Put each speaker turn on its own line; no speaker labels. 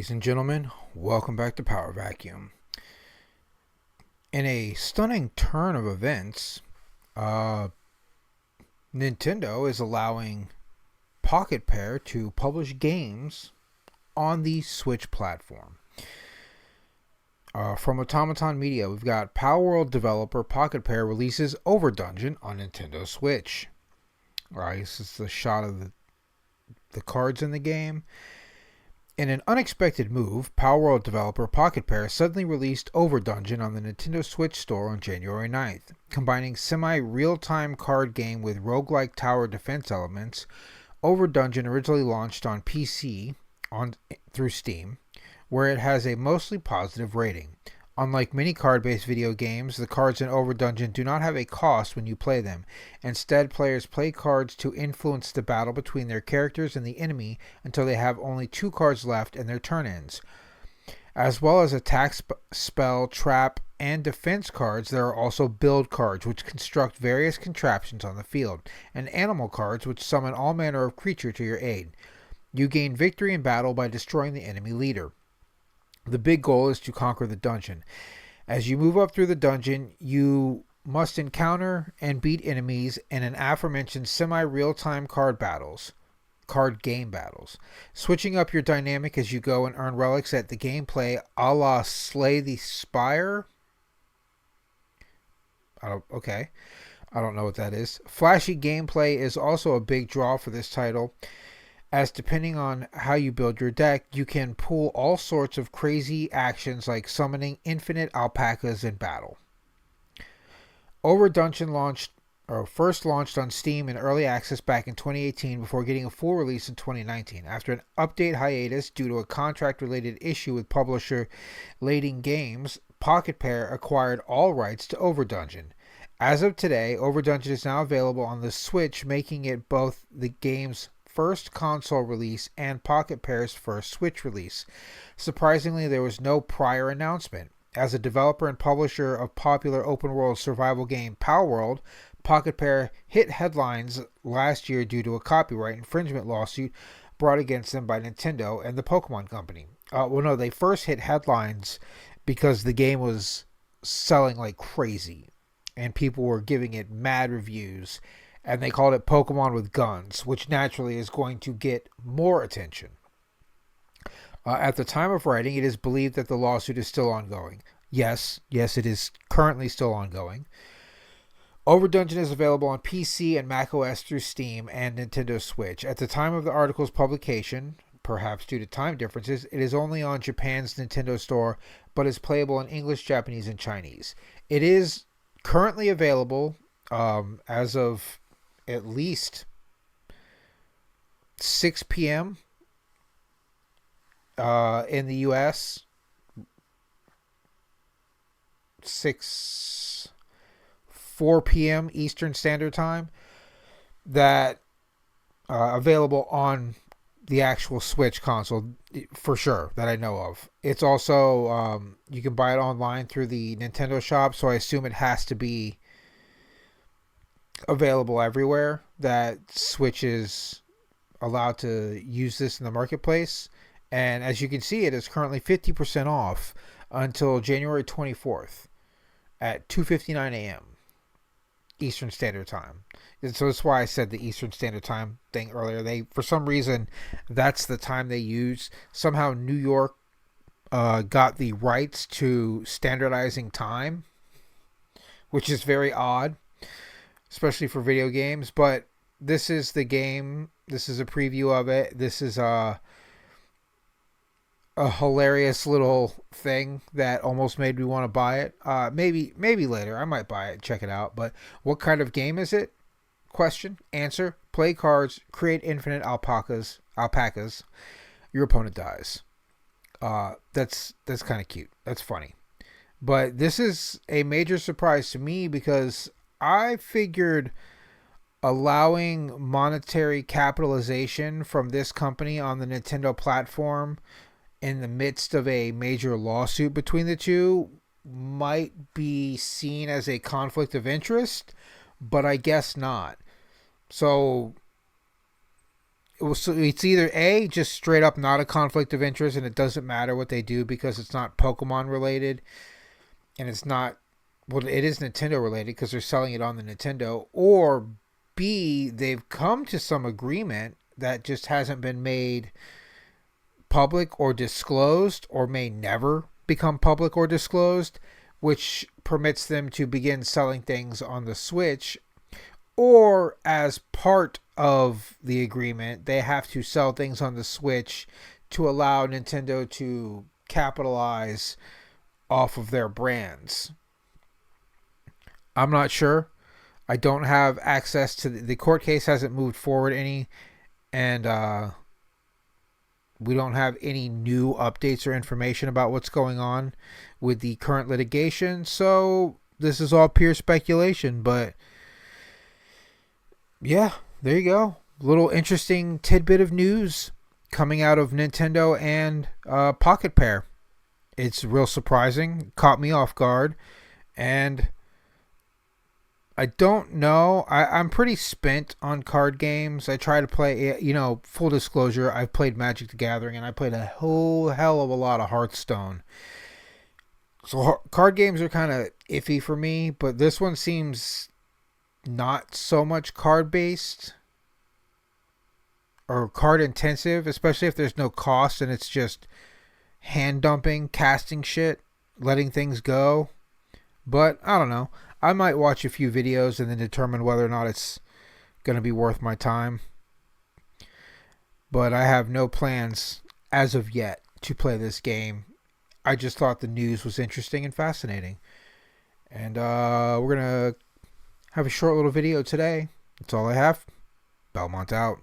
Ladies and gentlemen, welcome back to Power Vacuum. In a stunning turn of events, Nintendo is allowing Pocketpair to publish games on the Switch platform. From Automaton Media, we've got Palworld developer Pocketpair releases Overdungeon on Nintendo Switch. Alright, this is the shot of the cards in the game. In an unexpected move, Palworld developer Pocketpair suddenly released Overdungeon on the Nintendo Switch store on January 9th. Combining semi-real-time card game with roguelike tower defense elements, Overdungeon originally launched on PC through Steam, where it has a mostly positive rating. Unlike many card-based video games, the cards in Overdungeon do not have a cost when you play them. Instead, players play cards to influence the battle between their characters and the enemy until they have only 2 cards left and their turn ends. As well as attack, spell, trap, and defense cards, there are also build cards, which construct various contraptions on the field, and animal cards, which summon all manner of creature to your aid. You gain victory in battle by destroying the enemy leader. The big goal is to conquer the dungeon. As you move up through the dungeon, you must encounter and beat enemies in an aforementioned semi-real-time card game battles. Switching up your dynamic as you go and earn relics at the gameplay a la Slay the Spire. I don't know what that is. Flashy gameplay is also a big draw for this title, as depending on how you build your deck, you can pull all sorts of crazy actions like summoning infinite alpacas in battle. Overdungeon first launched on Steam in early access back in 2018 before getting a full release in 2019. After an update hiatus due to a contract-related issue with publisher Lading Games, Pocketpair acquired all rights to Overdungeon. As of today, Overdungeon is now available on the Switch, making it both the game's first console release and Pocketpair's first Switch release. Surprisingly, there was no prior announcement. As a developer and publisher of popular open-world survival game Palworld, Pocketpair hit headlines last year due to a copyright infringement lawsuit brought against them by Nintendo and the Pokemon Company. They first hit headlines because the game was selling like crazy and people were giving it mad reviews. And they called it Pokemon with Guns, which naturally is going to get more attention. At the time of writing, it is believed that the lawsuit is still ongoing. Yes, it is currently still ongoing. Overdungeon is available on PC and macOS through Steam and Nintendo Switch. At the time of the article's publication, perhaps due to time differences, it is only on Japan's Nintendo Store, but is playable in English, Japanese, and Chinese. It is currently available as of at least 6 p.m. In the U.S., 4 p.m. Eastern Standard Time, that available on the actual Switch console for sure, that I know of. It's also, you can buy it online through the Nintendo shop, so I assume it has to be available everywhere that Switch is allowed to use this in the marketplace. And as you can see, it is currently 50% off until January 24th at 2:59 a.m. Eastern Standard Time. And so that's why I said the Eastern Standard Time thing earlier. For some reason, that's the time they use. Somehow New York got the rights to standardizing time, which is very odd, especially for video games. But this is the game. This is a preview of it. This is a hilarious little thing that almost made me want to buy it. Maybe later I might buy it, check it out. But what kind of game is it? Question, answer, play cards, create infinite alpacas. Your opponent dies. That's kind of cute. That's funny. But this is a major surprise to me because I figured allowing monetary capitalization from this company on the Nintendo platform in the midst of a major lawsuit between the two might be seen as a conflict of interest, but I guess not. So So it's either A, just straight up not a conflict of interest and it doesn't matter what they do because it's not Pokemon related, and it's not, well, it is Nintendo related because they're selling it on the Nintendo, or B, they've come to some agreement that just hasn't been made public or disclosed, or may never become public or disclosed, which permits them to begin selling things on the Switch, or as part of the agreement, they have to sell things on the Switch to allow Nintendo to capitalize off of their brands. I'm not sure. I don't have access to the court case, hasn't moved forward any, and we don't have any new updates or information about what's going on with the current litigation. So this is all pure speculation, but yeah, there you go. Little interesting tidbit of news coming out of Nintendo and Pocketpair. It's real surprising, caught me off guard, and I don't know. I'm pretty spent on card games. I try to play, full disclosure, I've played Magic the Gathering, and I played a whole hell of a lot of Hearthstone. So card games are kind of iffy for me, but this one seems not so much card based or card intensive, especially if there's no cost and it's just hand dumping, casting shit, letting things go. But I don't know. I might watch a few videos and then determine whether or not it's going to be worth my time. But I have no plans as of yet to play this game. I just thought the news was interesting and fascinating. And we're going to have a short little video today. That's all I have. Belmont out.